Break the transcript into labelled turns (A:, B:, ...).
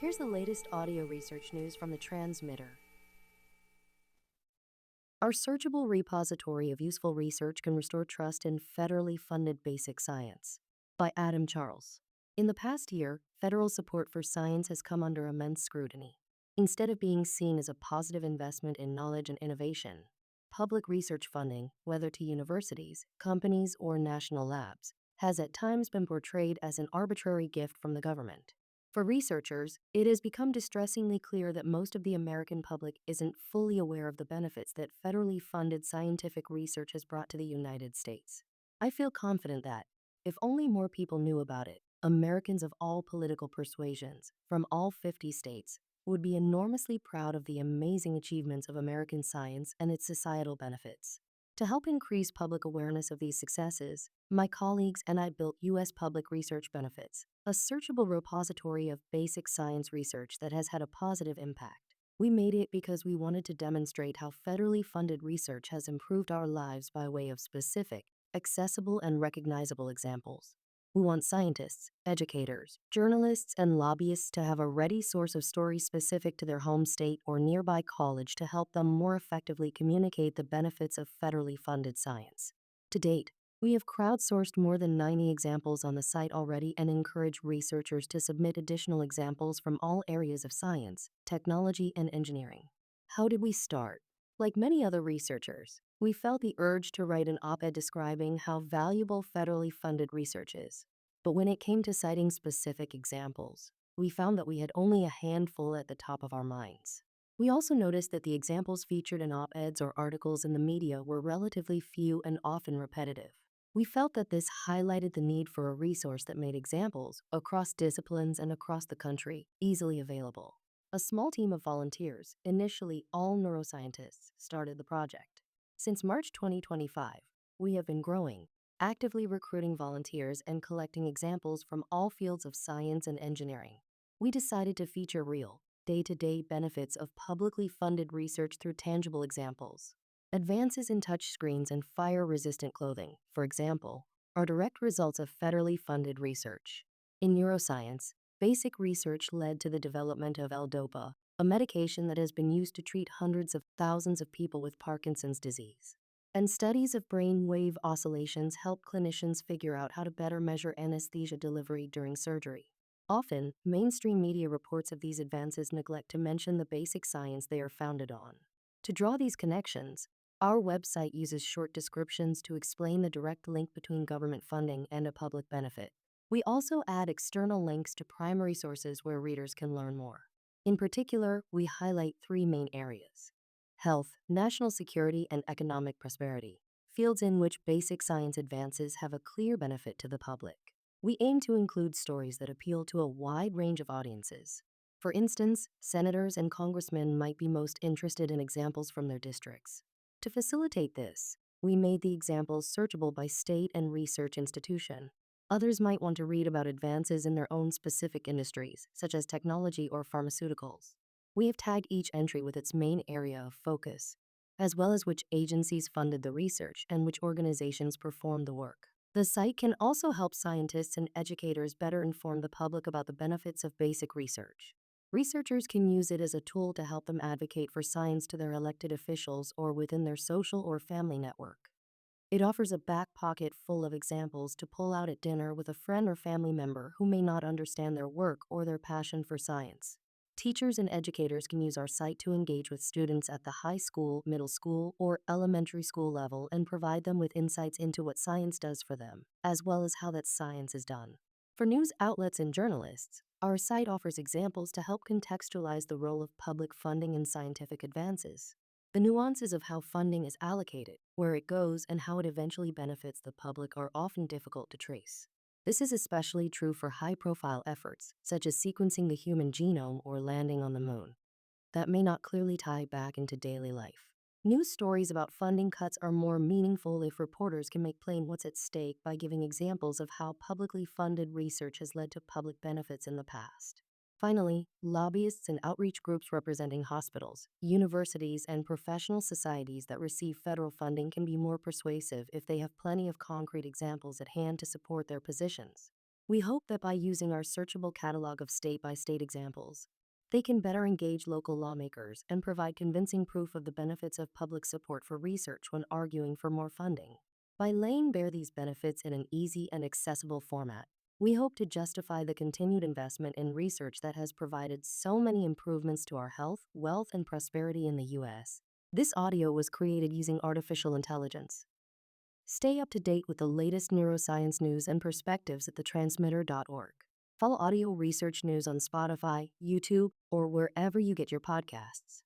A: Here's the latest audio research news from the transmitter. Our searchable repository of useful research can restore trust in federally funded basic science. By Adam Charles. In the past year, federal support for science has come under immense scrutiny. Instead of being seen as a positive investment in knowledge and innovation, public research funding, whether to universities, companies, or national labs, has at times been portrayed as an arbitrary gift from the government. For researchers, it has become distressingly clear that most of the American public isn't fully aware of the benefits that federally funded scientific research has brought to the United States. I feel confident that, if only more people knew about it, Americans of all political persuasions, from all 50 states, would be enormously proud of the amazing achievements of American science and its societal benefits. To help increase public awareness of these successes, my colleagues and I built U.S. Public Research Benefits, a searchable repository of basic science research that has had a positive impact. We made it because we wanted to demonstrate how federally funded research has improved our lives by way of specific, accessible, and recognizable examples. We want scientists, educators, journalists, and lobbyists to have a ready source of stories specific to their home state or nearby college to help them more effectively communicate the benefits of federally funded science. To date, we have crowdsourced more than 90 examples on the site already and encourage researchers to submit additional examples from all areas of science, technology, and engineering. How did we start? Like many other researchers, we felt the urge to write an op-ed describing how valuable federally funded research is. But when it came to citing specific examples, we found that we had only a handful at the top of our minds. We also noticed that the examples featured in op-eds or articles in the media were relatively few and often repetitive. We felt that this highlighted the need for a resource that made examples, across disciplines and across the country, easily available. A small team of volunteers, initially all neuroscientists, started the project. Since March 2025, we have been growing, actively recruiting volunteers and collecting examples from all fields of science and engineering. We decided to feature real, day-to-day benefits of publicly funded research through tangible examples. Advances in touchscreens and fire-resistant clothing, for example, are direct results of federally funded research. In neuroscience, basic research led to the development of L-DOPA, a medication that has been used to treat hundreds of thousands of people with Parkinson's disease. And studies of brain wave oscillations help clinicians figure out how to better measure anesthesia delivery during surgery. Often, mainstream media reports of these advances neglect to mention the basic science they are founded on. To draw these connections, our website uses short descriptions to explain the direct link between government funding and a public benefit. We also add external links to primary sources where readers can learn more. In particular, we highlight three main areas: health, national security, and economic prosperity, fields in which basic science advances have a clear benefit to the public. We aim to include stories that appeal to a wide range of audiences. For instance, senators and congressmen might be most interested in examples from their districts. To facilitate this, we made the examples searchable by state and research institution. Others might want to read about advances in their own specific industries, such as technology or pharmaceuticals. We have tagged each entry with its main area of focus, as well as which agencies funded the research and which organizations performed the work. The site can also help scientists and educators better inform the public about the benefits of basic research. Researchers can use it as a tool to help them advocate for science to their elected officials or within their social or family network. It offers a back pocket full of examples to pull out at dinner with a friend or family member who may not understand their work or their passion for science. Teachers and educators can use our site to engage with students at the high school, middle school, or elementary school level and provide them with insights into what science does for them, as well as how that science is done. For news outlets and journalists, our site offers examples to help contextualize the role of public funding in scientific advances. The nuances of how funding is allocated, where it goes, and how it eventually benefits the public are often difficult to trace. This is especially true for high-profile efforts, such as sequencing the human genome or landing on the moon, that may not clearly tie back into daily life. News stories about funding cuts are more meaningful if reporters can make plain what's at stake by giving examples of how publicly funded research has led to public benefits in the past. Finally, lobbyists and outreach groups representing hospitals, universities, and professional societies that receive federal funding can be more persuasive if they have plenty of concrete examples at hand to support their positions. We hope that by using our searchable catalog of state-by-state examples, they can better engage local lawmakers and provide convincing proof of the benefits of public support for research when arguing for more funding. By laying bare these benefits in an easy and accessible format, we hope to justify the continued investment in research that has provided so many improvements to our health, wealth, and prosperity in the U.S. This audio was created using artificial intelligence. Stay up to date with the latest neuroscience news and perspectives at thetransmitter.org. Follow audio research news on Spotify, YouTube, or wherever you get your podcasts.